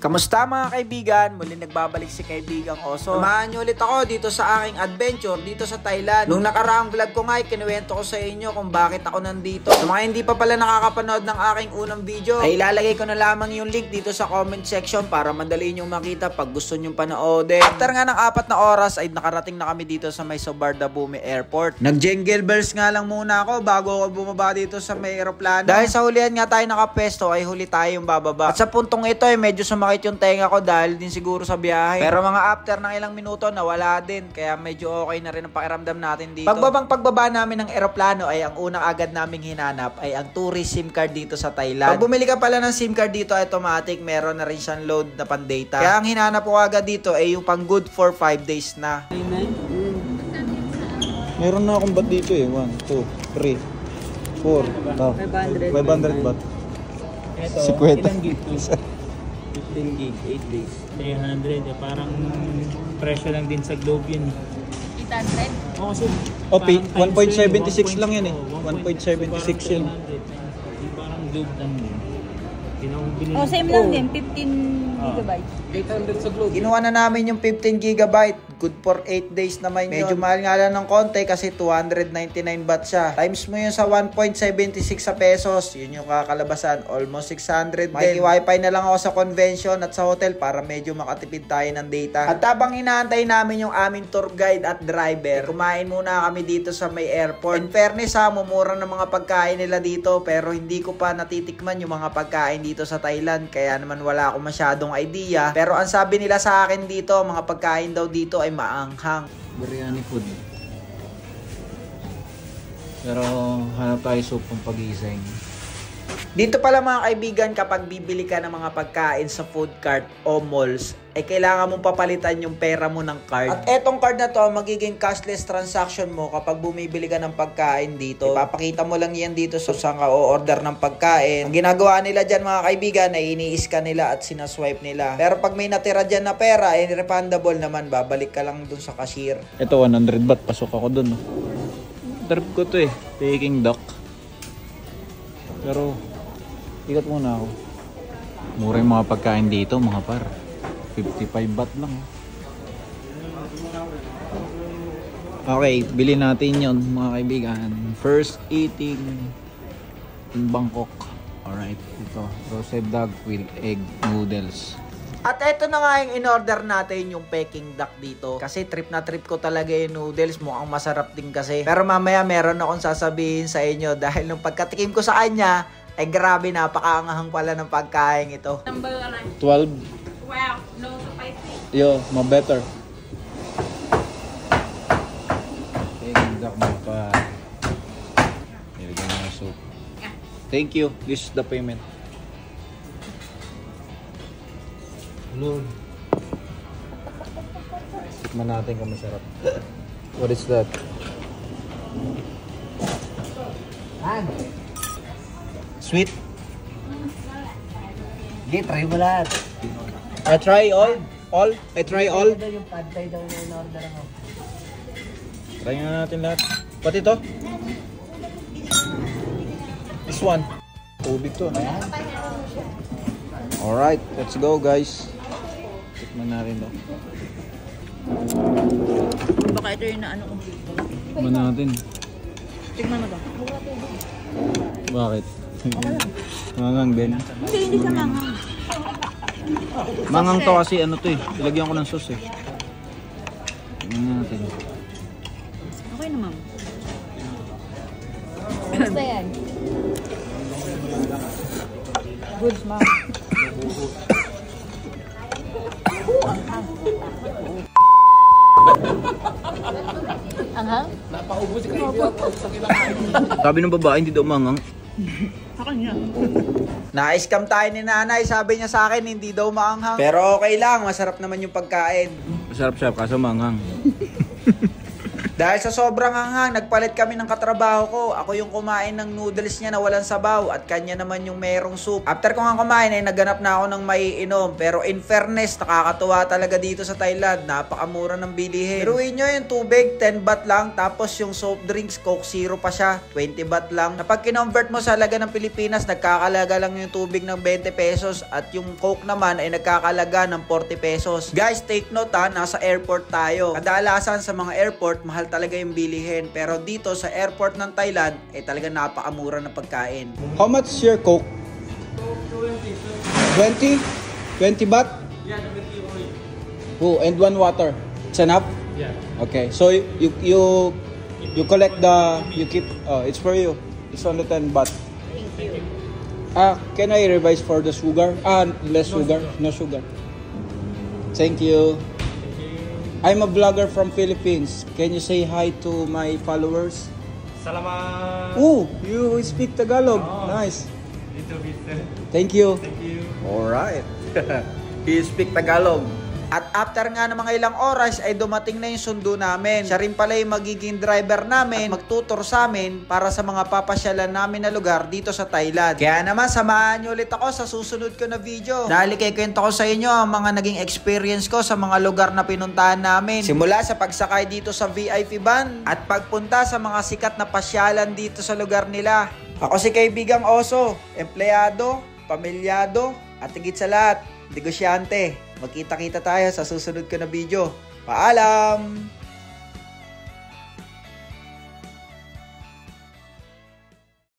Kamusta mga kaibigan? Muli nagbabalik si Kaibigang Oso. Samahan niyo ulit ako dito sa aking adventure dito sa Thailand. Nung nakaraang vlog ko nga, kinuwento ko sa inyo kung bakit ako nandito. Sa mga hindi pa pala nakakapanood ng aking unang video, ay ilalagay ko na lamang yung link dito sa comment section para madali nyo makita pag gusto nyo panoodin. After nga ng 4 na oras ay nakarating na kami dito sa may Suvarnabhumi Airport. Nag-jingle bells nga lang muna ako bago ako bumaba dito sa may aeroplano. Dahil sa hulihan nga tayo nakapesto ay huli tayo yung bababa. At sa puntong ito ay medyo sumakit yung tenga ko dahil din siguro sa biyahe. Pero mga after ng ilang minuto nawala din. Kaya medyo okay na rin ang pakiramdam natin dito. Pagbaba namin ng eroplano ay ang unang agad naming hinanap ay ang tourist SIM card dito sa Thailand. Pag bumili ka pala ng SIM card dito automatic, meron na rin siyang load na pan data. Kaya ang hinanap ko agad dito ay yung pang good for 5 days na. Meron na akong baht dito eh. 1, 2, 3, 4. 500 baht. Ito, 50. ilang gig to? 15 gig, 8 days. 300 eh. Parang presyo lang din sa Globe yun. 800? Oo, kasi 1.76 lang yan eh. 1.76 yun. Parang Globe lang din. Oh, same lang din. 15 gigabytes. 800 sa Globe. Kinuha na namin yung 15 gigabyte. Good for 8 days naman yun. Medyo mahal nga lang ng konti kasi 299 baht siya. Times mo yun sa 1.76 sa pesos. Yun yung kakalabasan. Almost 600 din. Maki-wifi na lang ako sa convention at sa hotel para medyo makatipid tayo ng data. At habang inaantay namin yung aming tour guide at driver, kumain muna kami dito sa may airport. In fairness ha, mumura ng mga pagkain nila dito pero hindi ko pa natitikman yung mga pagkain dito sa Thailand. Kaya naman wala akong masyadong idea. Pero ang sabi nila sa akin dito, mga pagkain daw dito ay maanghang. Biryani food. Pero hanap tayo soup pang pag-iisay. Dito pala mga kaibigan, kapag bibili ka ng mga pagkain sa food cart o malls, ay kailangan mong papalitan yung pera mo ng card. At etong card na to, magiging cashless transaction mo kapag bumibili ka ng pagkain dito. Ipapakita mo lang yan dito sa saan ka o-order ng pagkain. Ang ginagawa nila dyan mga kaibigan ay ini-scan nila at sinaswipe nila. Pero pag may natira dyan na pera, ay refundable naman. Babalik ka lang dun sa cashier. Ito 100 baht. Pasok ako dun. Trip ko to eh. Peking duck. Pero ikat muna ako. Mura yung mga pagkain dito mga par. 55 baht lang. Okay, bilhin natin yon mga kaibigan. First eating in Bangkok. Alright, ito. Roasted duck with egg noodles. At eto na nga yung in-order natin, yung Peking duck dito. Kasi trip na trip ko talaga yung noodles. Mukhang masarap din kasi. Pero mamaya meron akong sasabihin sa inyo. Dahil nung pagkatikim ko sa kanya, ay grabe, napakaangahang pala ng pagkain ito. Number 12. Wow, no spicy. Yo, better. Peking duck mo pa. Nilagyan mo ng soup. Thank you. This is the payment. Hello. Tikman natin kung masarap. What is that? Sweet? Hindi, try mo lahat. I try all? All? I try all? Yung pad thai daw na in-order ako. Try nga natin lahat. Pati to? This one. Tubig to. Alright, let's go guys. Tikman natin to. Baka ito yung naano ko. Tikman natin. Tignan mo to. Bakit? Mangang din. Hindi siya manghang. Mangang to kasi ano to eh. Ilagyan ko ng sauce eh. Tingnan natin. Okay naman. Basta yan. Goods, ma'am. Anghang? Sabi ng babae hindi daw mangang. Ako niya. Na-scam tayo ni nanay. Sabi niya sa akin, hindi daw maanghang. Pero okay lang, masarap naman yung pagkain. Masarap siya kaso mangang. Dahil sa sobrang hanghang, nagpalit kami ng katrabaho ko. Ako yung kumain ng noodles niya na walang sabaw at kanya naman yung merong soup. After ko nga kumain ay naghanap na ako ng maiinom. Pero in fairness, nakakatuwa talaga dito sa Thailand. Napakamura ng bilihin. Biruin nyo yung tubig, 10 baht lang. Tapos yung soft drinks, Coke Zero pa siya, 20 baht lang. Na pag kinonvert mo sa halaga ng Pilipinas, nagkakalaga lang yung tubig ng 20 pesos. At yung Coke naman ay nagkakalaga ng 40 pesos. Guys, take note ha, nasa airport tayo. Kadalasan sa mga airport, mahal talaga yung bilihin. Pero dito sa airport ng Thailand, ay talaga napakamura ng pagkain. How much is your Coke? 20? 20 baht? Yeah, 20 only. Oh, and one water. It's enough? Yeah. Okay. So you collect you keep it's for you. It's only 10 baht. Thank you. Can I revise for the sugar? Less sugar. No sugar. Thank you. I'm a vlogger from Philippines. Can you say hi to my followers? Salamat. Oh, you speak Tagalog. Oh. Nice. Dito, Vista. Thank you. Thank you. Alright. He speak Tagalog. At after nga ng mga ilang oras ay dumating na yung sundo namin. Siya rin pala yung magiging driver namin at magtutor sa amin para sa mga papasyalan namin na lugar dito sa Thailand. Kaya naman samahan nyo ulit ako sa susunod ko na video. Dahil ikikwento ko sa inyo ang mga naging experience ko sa mga lugar na pinuntahan namin. Simula sa pagsakay dito sa VIP van at pagpunta sa mga sikat na pasyalan dito sa lugar nila. Ako si kaibigang Oso, empleyado, pamilyado at higit sa lahat, negosyante. Magkita-kita tayo sa susunod ko na video. Paalam!